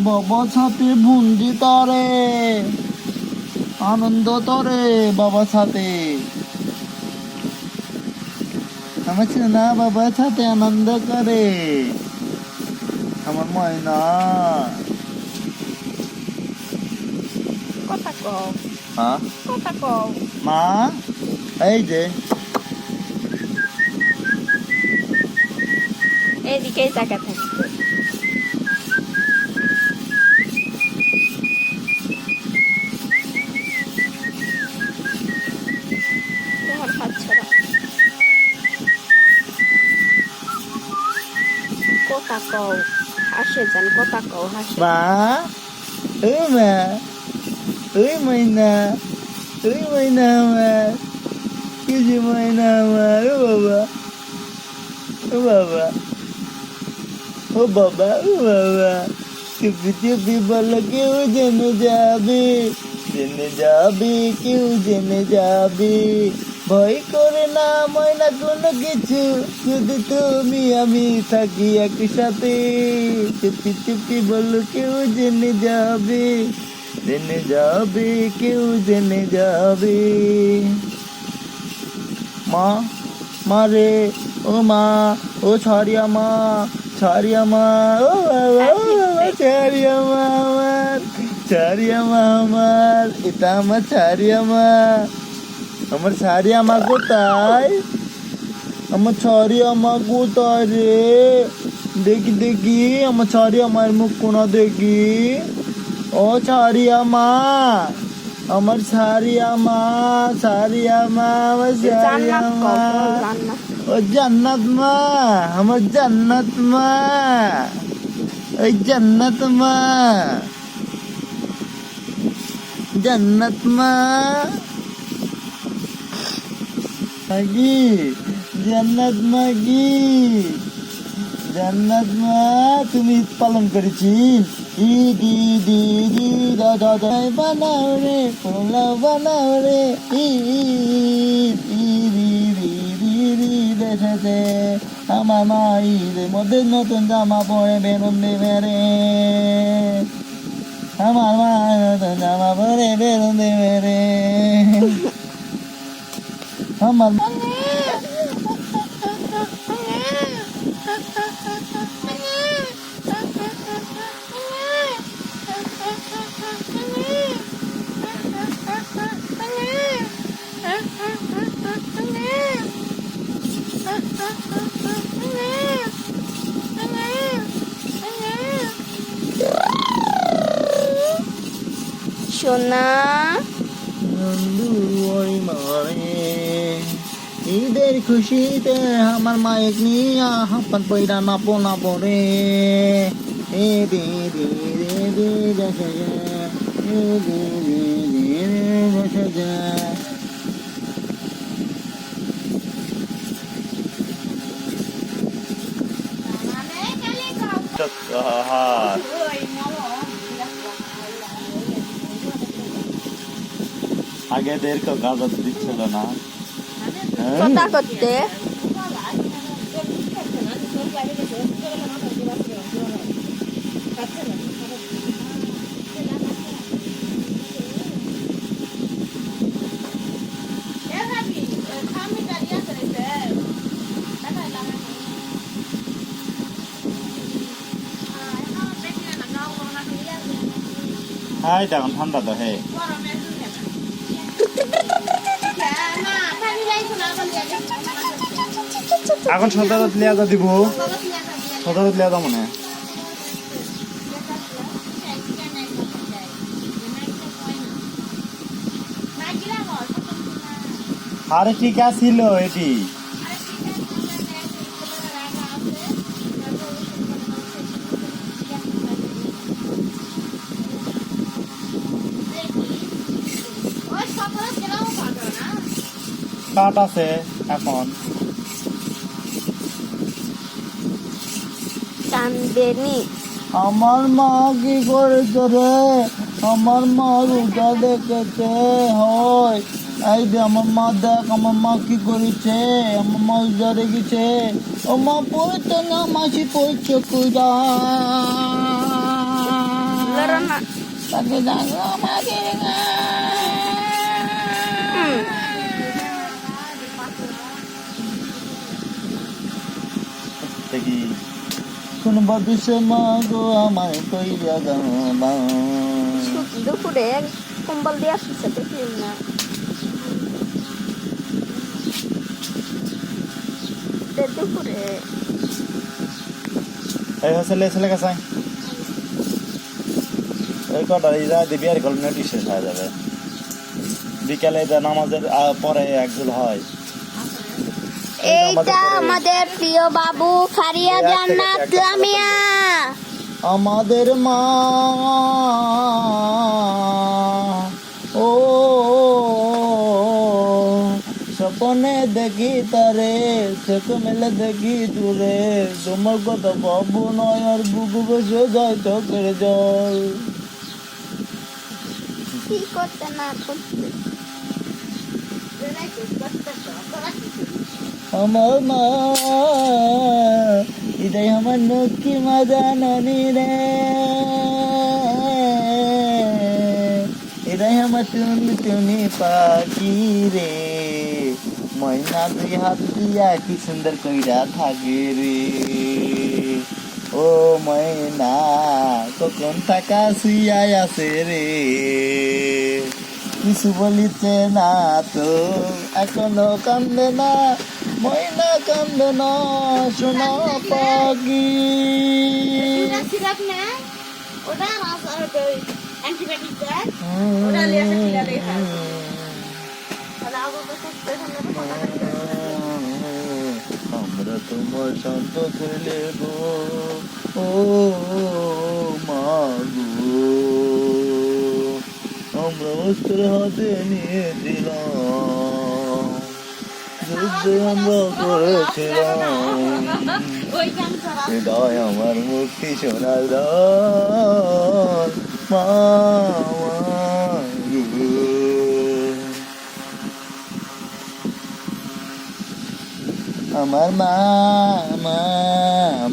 বাবার সাথে ভুন্ডি তরে আনন্দ তরে বাবার সাথে আমার ছেনা বাবার সাথে আনন্দ করে আমার ময়না কথা কও হ্যাঁ কথা কও মা এই যে এদিকেই তাকা থাকতো তোমার বাচ্চারা কথা কও হাসে যান কথা কও হাসে মা মা ময়না ময়না আমার কি যে ময়না আমার ও বাবা ও বাবা চুপি চুপি বলো কেউ জেনে যাবে কেউ জেনে যাবে ভয় করে না ময়না কোনো কিছু শুধু তুমি আমি থাকি একসাথে চুপি চুপি বলো কেউ জেনে যাবে কেউ জেনে যাবে মা রে ও মা ও ছাড়িয়া মা ও বাবা ছাড়িয়া মা আমার এটা আমার ছাড়িয়া মা কোথায় আমার ছাড়িয়া মা কোথায় রে দেখি আমার ছাড়িয়া মায়ের মুখ কোনা দেখি ও ছাড়িয়া মা আমার ছাড়িয়া মা আমার ছাড়িয়া মা ও জান্নাত মা আমার জান্নাত মা ওই জান্নাত মা জান্নাত মা তুমি ঈদ পালন করেছি ঈদ বানাও রে পোলাও বানাও রে ঈদ এসেছে আমার মা ঈদের মধ্যে নতুন জামা পরে বেরোন দেবে রে আমার মা নতুন জামা পরে বেরোন দেবে রে আমার সোনা ঈদের খুশিতে আমার মায়ের নিয়ে হাপ্পান পয়রা নাপো রে আগে দেরকে কাগজ দিচ্ছিল না কথা করতে হাই দেখুন ঠান্ডা তো হে এখন সদারত লিয়া তো দিব সদারত লিয়া তো মনে আরে কি কা ছিল এটি কাট আছে এখন কান্দেনি আমার মা কি করেছে রে আমার মা রোজা দেখেছে হয় এই যে আমার মা দেখ আমার মা কি করেছে আমার মা রোজা রেখেছে ও মা পড়তো না মাসি পড়ছে কুড়া পাখি ডাকো আমাকে দেখি কোন বদুষে মা গো আমায় কইরা গাবা দুপুরে কম্বল দিয়ে আসছে দেখি না দুপুরে এই হসলে ছেলে কাছে ওই কটা ইরা দিবি আর কলমে শেষ হয়ে যাবে বিকালে নামাজের পরে একজুল হয় এইটা আমাদের প্রিয় বাবু ফারিয়া জান্নাত লামিয়া আমাদের মা ও স্বপ্নে দেখি তারে চোখ মেলে দেখি দূরে তোমার কথা বাবু নয় আর বুকু বসে যায় চোখের জল কি করতে না করতে আমার মা এটাই আমার নক্কি মা জাননি রে এটাই আমার টুনি পাখি রে ময়না দুই হাত দিয়া কি সুন্দর কইরা থাকে রে ও ময়না কখন টাকা শুইয়াই আছে রে কিছু বলিতে না তো এখনো কান্দে না ময়না কান্দে না শোনা পাখি আমরা তোমার শান্ত ছেলে গো ও মা গো আমরা অস্ত্র হাতে নিয়ে দিলাম যুদ্ধে আমরা করেছিলাম এটাই আমার মুক্তি সোনার দল মা গো। আমার মা মা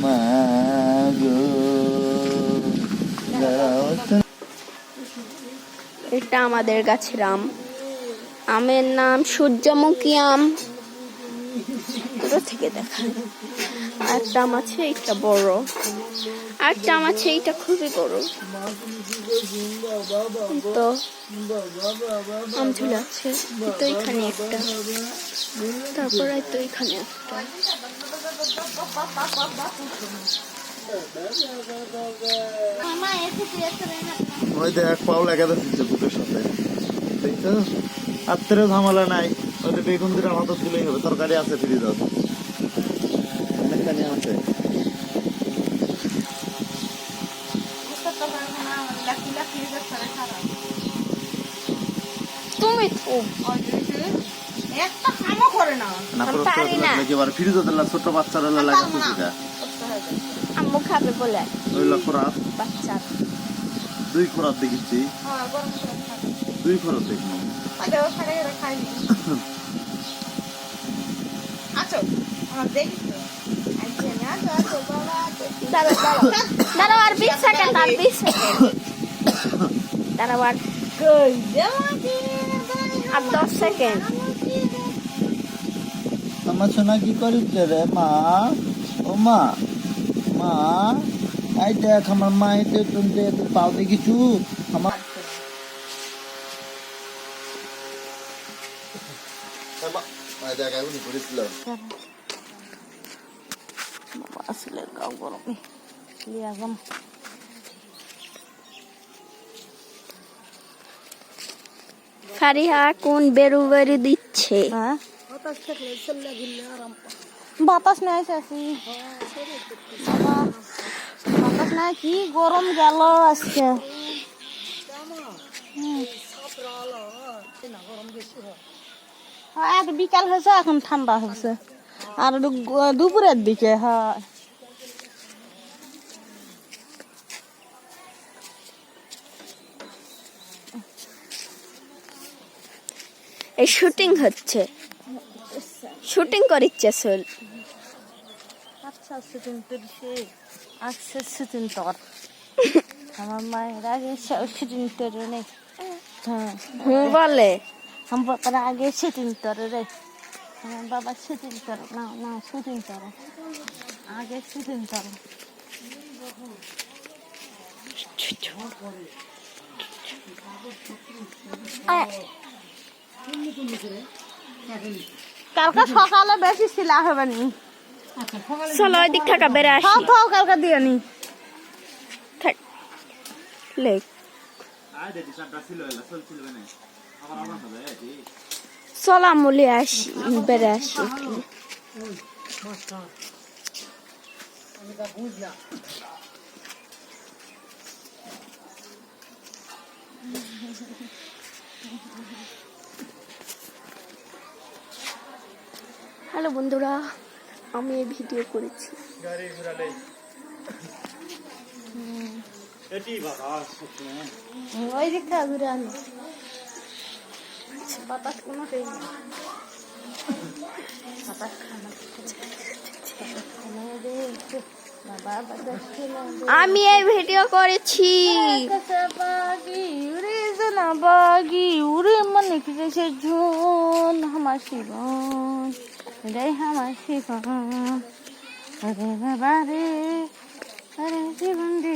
মা গো এটা আমাদের গাছের আম আমের নাম সূর্যমুখী আম দূর থেকে দেখা একটা আম আছে এটা বড় একটা আম আছে এটা খুবই বড় তো আম ঝুলে আছে তো এখানে একটা তারপরে তো এখানে একটা ওই দেখ পাও লাগা দিচ্ছে বুকের সাথে দেখছো আত্রে ঝামেলা নাই ওই বেগুন দিলে হাত তুলেই হবে তরকারি আছে ফ্রিজ আছে অনেকখানি আছে তুমি একটা কামও করে না না পারি না। একেবারে ফ্রিজ দিলা ছোট বাচ্চারা লাগা সুবিধা আম্মু খাবে বলে ওই লক্ষরাত বাচ্চা 2 খরাত দেখেছি হ্যাঁ গরম করে খাবে 2 খরাত দেখলাম আরে ও খাড়ে খাইনি আচ্ছা আমার দেখি তো আইছে না তো বাবা দাঁড়াও আর 20 সেকেন্ড আর 20 সেকেন্ড দাঁড়াও আর কই দেওয়াতে আর 10 সেকেন্ড আমার সোনা কি করিচ্ছে রে মা ও মা মা এই দেখ আমার মা এতে তুমি পাও দেখিছু আমার দেখ এখনই করেছিল আসলে গাও গরমে লিয়া যাম ফারিহা কোন বেরু বেরু দিচ্ছে হ্যাঁ বাতাস নাই আসি বাতাস নাই কি গরম গেল আজকে হ্যাঁ বিকাল হয়েছে এখন ঠান্ডা হয়েছে আর দুপুরের দিকে হ্যাঁ এই শুটিং হচ্ছে শুটিং করিচ্ছে সোল আচ্ছা শুটিং তোর সে আচ্ছা শুটিং তোর আমার মায়ের আগে সেদিন তোর নেই হ্যাঁ বলে আমার বাবার আগে সেদিন তোর রে আমার বাবা সেদিন তোর না না সেদিন তোর আগে সেদিন তোর কালকে সকালে বেশি শিলা হবে নি চলো ওই দিক থাকা বেড়ে আসি খাও খাও কালকে দিয়ে নি থাক লেখ চলো আমলে আসি বেড়ে আসি হ্যালো বন্ধুরা, আমি এই ভিডিও করেছি। ওই দিকটা ঘুরে আনি বাতাস কোনো বাতাস আমি এই ভিডিও করেছি। বাগি উড়ে মনে কিসে ঝুন আমার শিবন রে আমার শিবন আরে বাবা রে আরে জীবন রে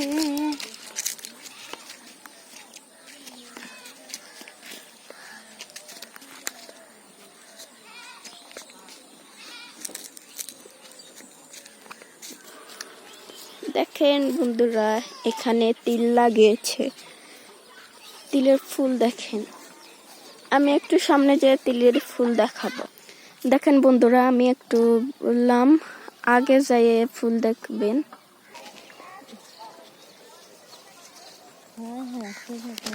দেখেন বন্ধুরা, এখানে তিল লাগিয়েছে, তিলের ফুল দেখেন। আমি একটু সামনে যেয়ে তিলের ফুল দেখাবো। দেখেন বন্ধুরা, আমি একটু বললাম আগে যেয়ে ফুল দেখবেন। হ্যাঁ হ্যাঁ ঠিক আছে